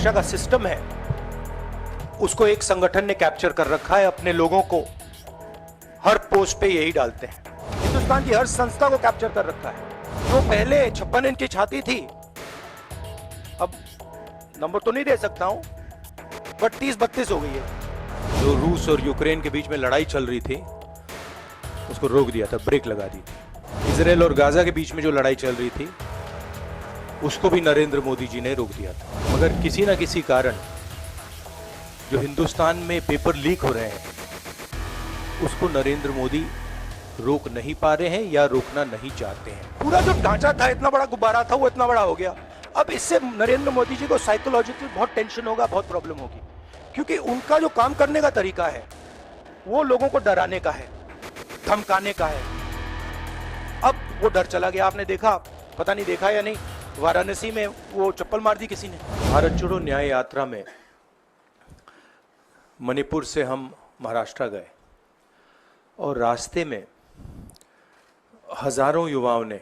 शिक्षा का सिस्टम है उसको एक संगठन ने कैप्चर कर रखा है। अपने लोगों को हर पोस्ट पे यही डालते हैं। हिंदुस्तान की हर संस्था को कैप्चर कर रखा है। जो पहले 56 इंच की छाती थी, अब नंबर तो नहीं दे सकता हूं, बट 30-32 हो गई है। जो रूस और यूक्रेन के बीच में लड़ाई चल रही थी उसको रोक दिया था, ब्रेक लगा दी थी। इजराइल और गाजा के बीच में जो लड़ाई चल रही थी उसको भी नरेंद्र मोदी जी ने रोक दिया था। मगर किसी ना किसी कारण जो हिंदुस्तान में पेपर लीक हो रहे हैं उसको नरेंद्र मोदी रोक नहीं पा रहे हैं या रोकना नहीं चाहते हैं। पूरा जो ढांचा था, इतना बड़ा गुब्बारा था, वो इतना बड़ा हो गया। अब इससे नरेंद्र मोदी जी को साइकोलॉजिकली बहुत टेंशन होगा, बहुत प्रॉब्लम होगी, क्योंकि उनका जो काम करने का तरीका है वो लोगों को डराने का है, धमकाने का है। अब वो डर चला गया। आपने देखा, पता नहीं देखा या नहीं, वाराणसी में वो चप्पल मार दी किसी ने। भारत छोड़ो न्याय यात्रा में मणिपुर से हम महाराष्ट्र गए और रास्ते में हजारों युवाओं ने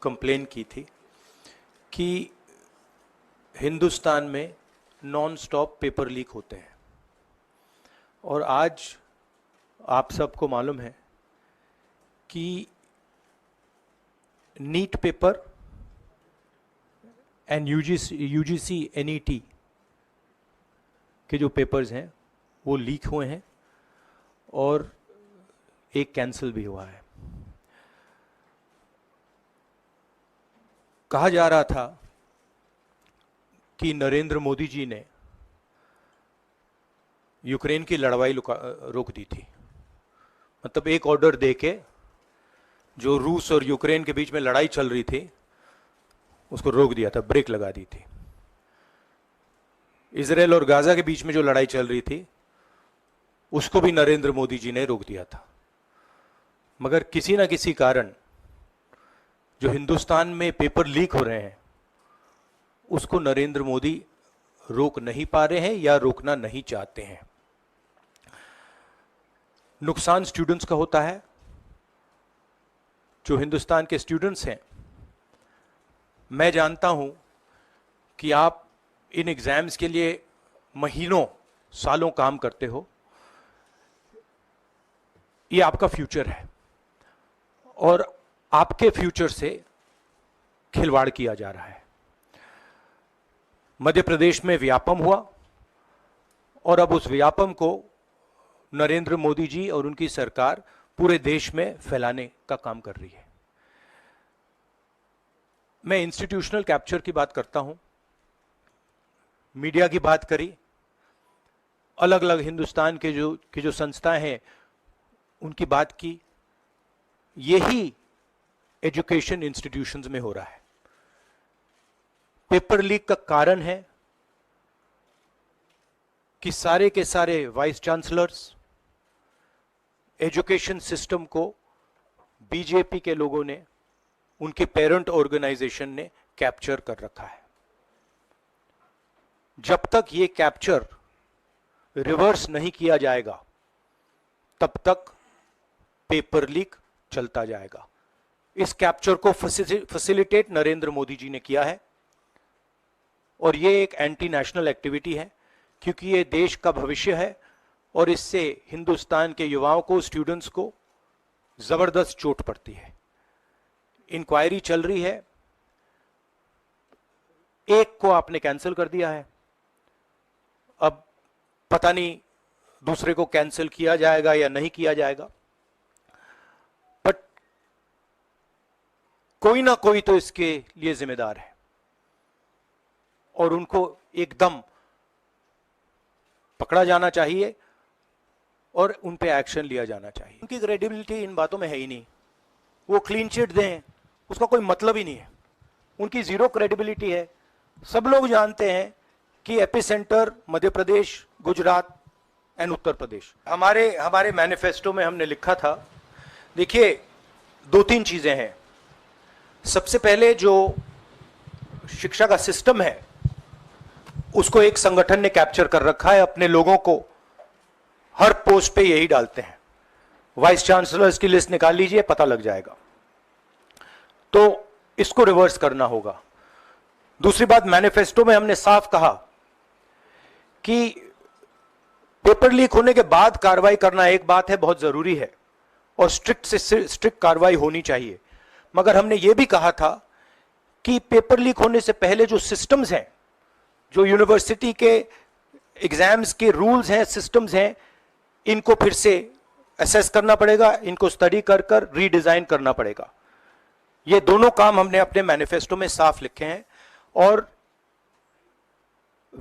कंप्लेन की थी कि हिंदुस्तान में नॉन स्टॉप पेपर लीक होते हैं। और आज आप सबको मालूम है कि NEET paper and UGC NET के जो पेपर्स हैं वो लीक हुए हैं और एक कैंसिल भी हुआ है। कहा जा रहा था कि नरेंद्र मोदी जी ने यूक्रेन की लड़ाई रोक दी थी। मतलब एक ऑर्डर देके जो रूस और यूक्रेन के बीच में लड़ाई चल रही थी उसको रोक दिया था, ब्रेक लगा दी थी। इजराइल और गाजा के बीच में जो लड़ाई चल रही थी उसको भी नरेंद्र मोदी जी ने रोक दिया था। मगर किसी ना किसी कारण जो हिंदुस्तान में पेपर लीक हो रहे हैं उसको नरेंद्र मोदी रोक नहीं पा रहे हैं या रोकना नहीं चाहते हैं। नुकसान स्टूडेंट्स का होता है। जो हिंदुस्तान के स्टूडेंट्स हैं, मैं जानता हूं कि आप इन एग्जाम्स के लिए महीनों सालों काम करते हो। ये आपका फ्यूचर है और आपके फ्यूचर से खिलवाड़ किया जा रहा है। मध्य प्रदेश में व्यापम हुआ और अब उस व्यापम को नरेंद्र मोदी जी और उनकी सरकार पूरे देश में फैलाने का काम कर रही है। मैं इंस्टीट्यूशनल कैप्चर की बात करता हूं, मीडिया की बात करी, अलग अलग हिंदुस्तान के जो संस्थाएं हैं उनकी बात की। यही एजुकेशन इंस्टीट्यूशंस में हो रहा है। पेपर लीक का कारण है कि सारे के सारे वाइस चांसलर्स, एजुकेशन सिस्टम को बीजेपी के लोगों ने, उनके पेरेंट ऑर्गेनाइजेशन ने कैप्चर कर रखा है। जब तक ये कैप्चर रिवर्स नहीं किया जाएगा तब तक पेपर लीक चलता जाएगा। इस कैप्चर को फैसिलिटेट नरेंद्र मोदी जी ने किया है और ये एक एंटी नेशनल एक्टिविटी है, क्योंकि ये देश का भविष्य है और इससे हिंदुस्तान के युवाओं को, स्टूडेंट्स को जबरदस्त चोट पड़ती है। इंक्वायरी चल रही है, एक को आपने कैंसिल कर दिया है, अब पता नहीं दूसरे को कैंसिल किया जाएगा या नहीं किया जाएगा, बट कोई ना कोई तो इसके लिए जिम्मेदार है और उनको एकदम पकड़ा जाना चाहिए और उन पे एक्शन लिया जाना चाहिए। उनकी क्रेडिबिलिटी इन बातों में है ही नहीं। वो क्लीन चिट दें उसका कोई मतलब ही नहीं है। उनकी जीरो क्रेडिबिलिटी है। सब लोग जानते हैं कि एपिसेंटर मध्य प्रदेश, गुजरात एंड उत्तर प्रदेश। हमारे मैनिफेस्टो में हमने लिखा था, देखिए 2-3 चीजें हैं। सबसे पहले जो शिक्षा का सिस्टम है उसको एक संगठन ने कैप्चर कर रखा है। अपने लोगों को हर पोस्ट पे यही डालते हैं। वाइस चांसलर्स की लिस्ट निकाल लीजिए, पता लग जाएगा। तो इसको रिवर्स करना होगा। दूसरी बात, मैनिफेस्टो में हमने साफ कहा कि पेपर लीक होने के बाद कार्रवाई करना एक बात है, बहुत जरूरी है और स्ट्रिक्ट से स्ट्रिक्ट कार्रवाई होनी चाहिए, मगर हमने ये भी कहा था कि पेपर लीक होने से पहले जो सिस्टम्स हैं, जो यूनिवर्सिटी के एग्जाम्स के रूल्स हैं, सिस्टम्स हैं, इनको फिर से असेस करना पड़ेगा, इनको स्टडी कर कर रीडिजाइन करना पड़ेगा। ये दोनों काम हमने अपने मैनिफेस्टो में साफ लिखे हैं और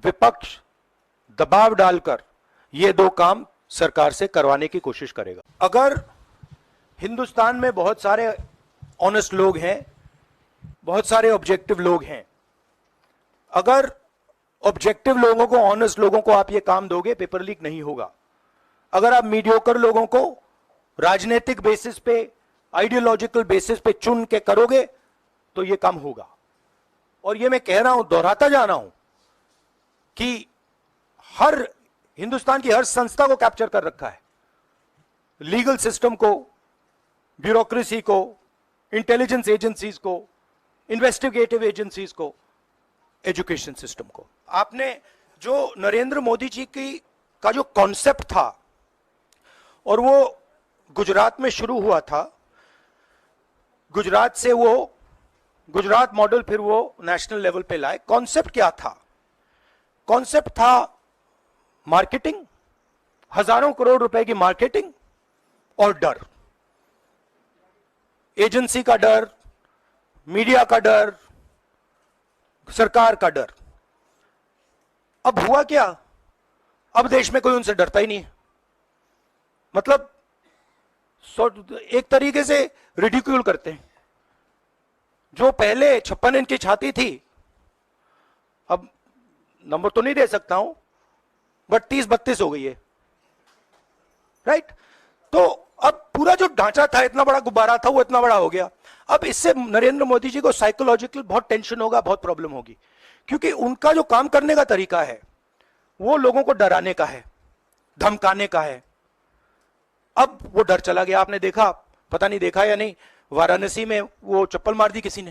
विपक्ष दबाव डालकर ये दो काम सरकार से करवाने की कोशिश करेगा। अगर हिंदुस्तान में बहुत सारे ऑनेस्ट लोग हैं, बहुत सारे ऑब्जेक्टिव लोग हैं, अगर ऑब्जेक्टिव लोगों को, ऑनेस्ट लोगों को आप ये काम दोगे, पेपर लीक नहीं होगा। अगर आप मीडियोकर लोगों को राजनीतिक बेसिस पे, आइडियोलॉजिकल बेसिस पे चुन के करोगे तो ये काम होगा। और ये मैं कह रहा हूं, दोहराता जा रहा हूं कि हर हिंदुस्तान की हर संस्था को कैप्चर कर रखा है, लीगल सिस्टम को, ब्यूरोक्रेसी को, इंटेलिजेंस एजेंसीज को, इन्वेस्टिगेटिव एजेंसीज को, एजुकेशन सिस्टम को। आपने जो नरेंद्र मोदी जी का जो कॉन्सेप्ट था और वो गुजरात में शुरू हुआ था, गुजरात से वो गुजरात मॉडल फिर वो नेशनल लेवल पे लाए। कॉन्सेप्ट क्या था? कॉन्सेप्ट था मार्केटिंग, हजारों करोड़ रुपए की मार्केटिंग और डर, एजेंसी का डर, मीडिया का डर, सरकार का डर। अब हुआ क्या? अब देश में कोई उनसे डरता ही नहीं है। मतलब एक तरीके से रिडिक्यूल करते हैं। जो पहले 56 इंच की छाती थी, अब नंबर तो नहीं दे सकता हूं, बट 30-32 हो गई है, राइट? तो अब पूरा जो ढांचा था, इतना बड़ा गुब्बारा था, वो इतना बड़ा हो गया। अब इससे नरेंद्र मोदी जी को साइकोलॉजिकल बहुत टेंशन होगा, बहुत प्रॉब्लम होगी, क्योंकि उनका जो काम करने का तरीका है वो लोगों को डराने का है, धमकाने का है। अब वो डर चला गया। आपने देखा, पता नहीं देखा या नहीं, वाराणसी में वो चप्पल मार दी किसी ने,